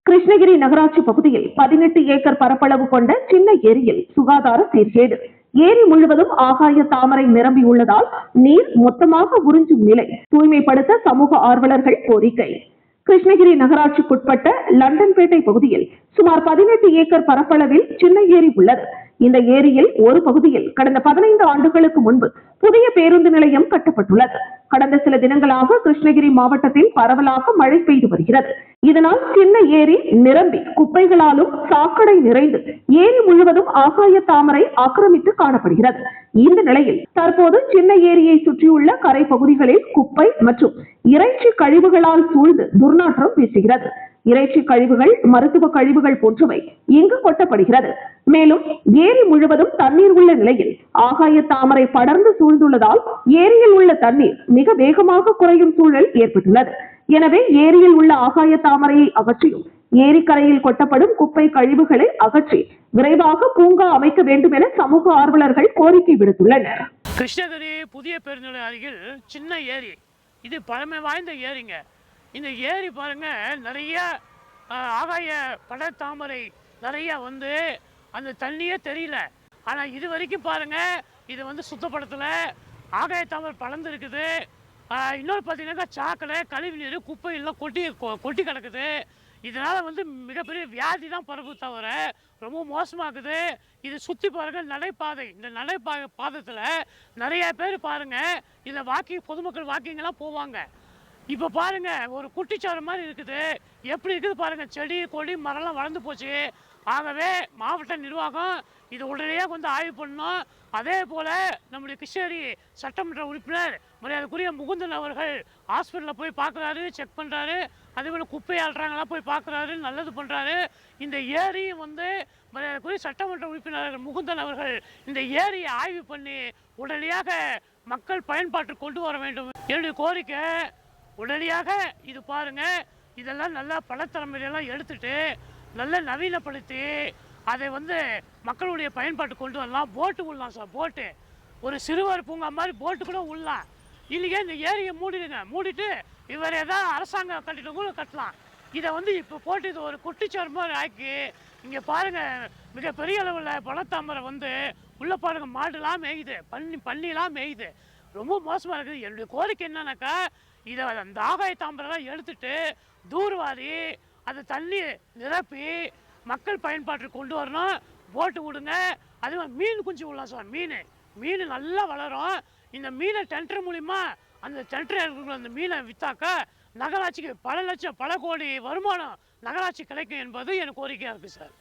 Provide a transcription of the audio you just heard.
கிருஷ்ணகிரி நகராட்சி பகுதியில் 18 ஏக்கர் பரப்பளவு கொண்ட சின்ன ஏரியில் சுகாதார சீர்கேடு. ஏரி முழுவதும் ஆகாய தாமரை நிரம்பியுள்ளதால் நீர் மொத்தமாக உறிஞ்சும் நிலை. தூய்மைப்படுத்த சமூக ஆர்வலர்கள் கோரிக்கை. கிருஷ்ணகிரி நகராட்சிக்குட்பட்ட லண்டன்பேட்டை பகுதியில் சுமார் 18 ஏக்கர் பரப்பளவில் சின்ன ஏரி உள்ளது. இந்த ஏரியில் ஒரு பகுதியில் கடந்த 15 ஆண்டுகளுக்கு முன்பு புதிய பேருந்து நிலையம் கட்டப்பட்டுள்ளது. கடந்த சில தினங்களாக கிருஷ்ணகிரி மாவட்டத்தில் பரவலாக மழை பெய்து வருகிறது. இதனால் சின்ன ஏரி நிரம்பி குப்பைகளாலும் சாக்கடை நிறைந்து ஏரி முழுவதும் ஆகாய தாமரை ஆக்கிரமித்து காணப்படுகிறது. இந்த நிலையில் தற்போது சின்ன ஏரியை சுற்றியுள்ள கரை பகுதிகளில் குப்பை மற்றும் இறைச்சி கழிவுகளால் சூழ்ந்து துர்நாற்றம் வீசுகிறது. இறைச்சி கழிவுகள், மருத்துவ கழிவுகள் போன்றவை இங்கு கொட்டப்படுகிறது. மேலும் ஏரி முழுவதும் தண்ணீர் உள்ள நிலையில் ஆகாய தாமரை படர்ந்து சூழ்ந்துள்ளதால் ஏரியில் உள்ள தண்ணீர் மிக வேகமாக குறையும் சூழல் ஏற்பட்டுள்ளது. எனவே ஏரியில் உள்ள ஆகாய தாமரையை அகற்றியும் ஏரிக்கரையில் கொட்டப்படும் குப்பை கழிவுகளை அகற்றி விரைவாக பூங்கா அமைக்க வேண்டும் என சமூக ஆர்வலர்கள் கோரிக்கை விடுத்துள்ளனர். கிருஷ்ணகிரி புதிய பேருந்து அருகில் சின்ன ஏரி, இது பழமை வாய்ந்த ஏரிங்க. இந்த ஏரி பாருங்க, நிறைய ஆகாய படத்தாமரை நிறைய வந்து அந்த தண்ணியே தெரியல. ஆனால் இது வரைக்கும் பாருங்க, இது வந்து சுத்தப்படுத்தலை. ஆகாய தாமரை பழந்து இருக்குது. இன்னொரு பார்த்தீங்கன்னாக்கா சாக்கடை, கழிவு நீர், குப்பை எல்லாம் கொட்டி கிடக்குது. இதனால் வந்து மிகப்பெரிய வியாதி தான் பரப்பு தவிர ரொம்ப மோசமாகுது. இது சுற்றி பாருங்க நடைபாதை. இந்த பாதத்தில் நிறைய பேர் பாருங்க, இதில் பொதுமக்கள் வாக்கிங்கெல்லாம் போவாங்க. இப்போ பாருங்க, ஒரு குட்டிச்சாறு மாதிரி இருக்குது. எப்படி இருக்குது பாருங்க, செடி கொடி மரம்லாம் வளர்ந்து போச்சு. ஆகவே மாவட்ட நிர்வாகம் இது உடனே வந்து ஆய்வு பண்ணணும். அதே போல் நம்முடைய கிருஷ்ணகிரி சட்டமன்ற உறுப்பினர் மரியாதைக்குரிய முகுந்தன் அவர்கள் ஹாஸ்பிட்டலில் போய் பார்க்குறாரு, செக் பண்ணுறாரு. அதே போல் குப்பை ஆள்றாங்களாம் போய் பார்க்குறாரு, நல்லது பண்ணுறாரு. இந்த ஏரி வந்து மரியாதைக்குரிய சட்டமன்ற உறுப்பினர் முகுந்தன் அவர்கள் இந்த ஏரியை ஆய்வு பண்ணி உடனடியாக மக்கள் பயன்பாட்டு கொண்டு வர வேண்டும் என்னுடைய கோரிக்கை. உடனடியாக இது பாருங்க, இதெல்லாம் நல்லா பழத்தலைமையெல்லாம் எடுத்துட்டு நல்லா நவீனப்படுத்தி அதை வந்து மக்களுடைய பயன்பாட்டு கொண்டு வரலாம். போட்டு விடலாம் சார், போட்டு ஒரு சிறுவர் பூங்கா மாதிரி போட்டு கூட விடலாம். இல்லையே இந்த ஏரியை மூடிடுங்க, மூடிட்டு இவர் ஏதாவது அரசாங்கம் கட்டிட்டு கூட கட்டலாம். இதை வந்து இப்போ போட்டு இது ஒரு குட்டிச்சாறு மாதிரி ஆக்கி இங்கே பாருங்க, மிகப்பெரிய அளவில் பழத்தாமரை வந்து உள்ள பாருங்க, மாடுலாம் மேயுது, பன்னிலாம் மேயுது. ரொம்ப மோசமாக இருக்குது. என்னுடைய கோரிக்கை என்னன்னாக்கா, இதை அந்த ஆகாய தாமரைலாம் எடுத்துட்டு தூர்வாரி அதை தண்ணி நிரப்பி மக்கள் பயன்பாட்டுக்கு கொண்டு வரணும். போட்டு விடுங்க. அதே மாதிரி மீன் குஞ்சு விடலாம் சார். மீன் நல்லா வளரும். இந்த மீனை டெண்டர் மூலிமா அந்த டெண்டர் இருக்கிற அந்த மீனை விற்றாக்கா நகராட்சிக்கு பல லட்சம் பல கோடி வருமானம் நகராட்சி கிடைக்கும் என்பது எனக்கு கோரிக்கையாக இருக்குது சார்.